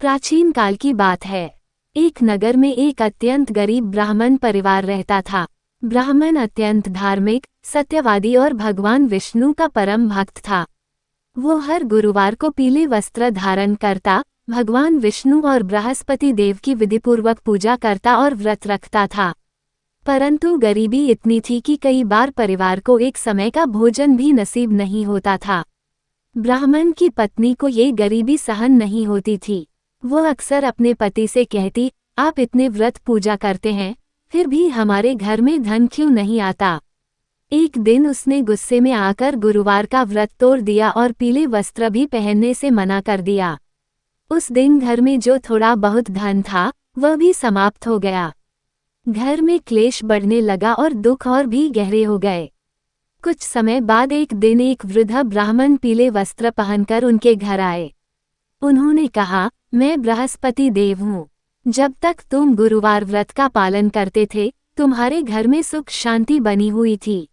प्राचीन काल की बात है। एक नगर में एक अत्यंत गरीब ब्राह्मण परिवार रहता था। ब्राह्मण अत्यंत धार्मिक, सत्यवादी और भगवान विष्णु का परम भक्त था। वो हर गुरुवार को पीले वस्त्र धारण करता, भगवान विष्णु और बृहस्पति देव की विधिपूर्वक पूजा करता और व्रत रखता था। परंतु गरीबी इतनी थी कि कई बार परिवार को एक समय का भोजन भी नसीब नहीं होता था। ब्राह्मण की पत्नी को ये गरीबी सहन नहीं होती थी। वो अक्सर अपने पति से कहती, आप इतने व्रत पूजा करते हैं, फिर भी हमारे घर में धन क्यों नहीं आता। एक दिन उसने गुस्से में आकर गुरुवार का व्रत तोड़ दिया और पीले वस्त्र भी पहनने से मना कर दिया। उस दिन घर में जो थोड़ा बहुत धन था, वह भी समाप्त हो गया। घर में क्लेश बढ़ने लगा और दुख और भी गहरे हो गए। कुछ समय बाद एक दिन एक वृद्ध ब्राह्मण पीले वस्त्र पहनकर उनके घर आए। उन्होंने कहा, मैं बृहस्पति देव हूँ। जब तक तुम गुरुवार व्रत का पालन करते थे, तुम्हारे घर में सुख शांति बनी हुई थी।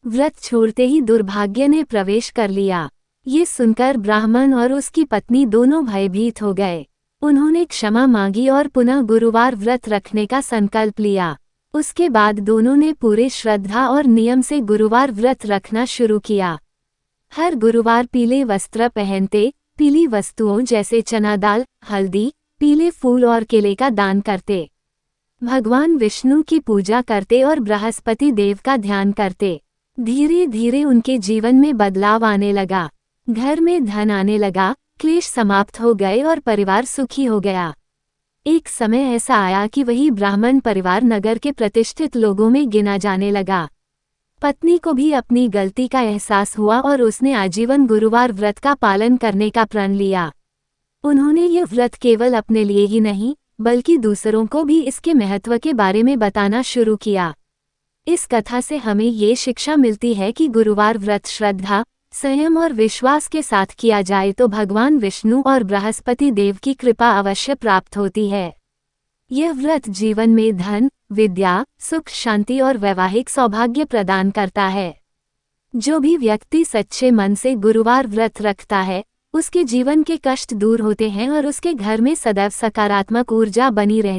व्रत छोड़ते ही दुर्भाग्य ने प्रवेश कर लिया। ये सुनकर ब्राह्मण और उसकी पत्नी दोनों भयभीत हो गए। उन्होंने क्षमा मांगी और पुनः गुरुवार व्रत रखने का संकल्प लिया। उसके बाद दोनों ने पूरे श्रद्धा और नियम से गुरुवार व्रत रखना शुरू किया। हर गुरुवार पीले वस्त्र पहनते, पीली वस्तुओं जैसे चना दाल, हल्दी, पीले फूल और केले का दान करते। भगवान विष्णु की पूजा करते और बृहस्पति देव का ध्यान करते। धीरे धीरे उनके जीवन में बदलाव आने लगा। घर में धन आने लगा, क्लेश समाप्त हो गए और परिवार सुखी हो गया। एक समय ऐसा आया कि वही ब्राह्मण परिवार नगर के प्रतिष्ठित लोगों में गिना जाने लगा। पत्नी को भी अपनी गलती का एहसास हुआ और उसने आजीवन गुरुवार व्रत का पालन करने का प्रण लिया। उन्होंने ये व्रत केवल अपने लिए ही नहीं, बल्कि दूसरों को भी इसके महत्व के बारे में बताना शुरू किया। इस कथा से हमें ये शिक्षा मिलती है कि गुरुवार व्रत श्रद्धा, संयम और विश्वास के साथ किया जाए तो भगवान विष्णु और बृहस्पति देव की कृपा अवश्य प्राप्त होती है। यह व्रत जीवन में धन, विद्या, सुख शांति और वैवाहिक सौभाग्य प्रदान करता है। जो भी व्यक्ति सच्चे मन से गुरुवार व्रत रखता है, उसके जीवन के कष्ट दूर होते हैं और उसके घर में सदैव सकारात्मक ऊर्जा बनी रहती है।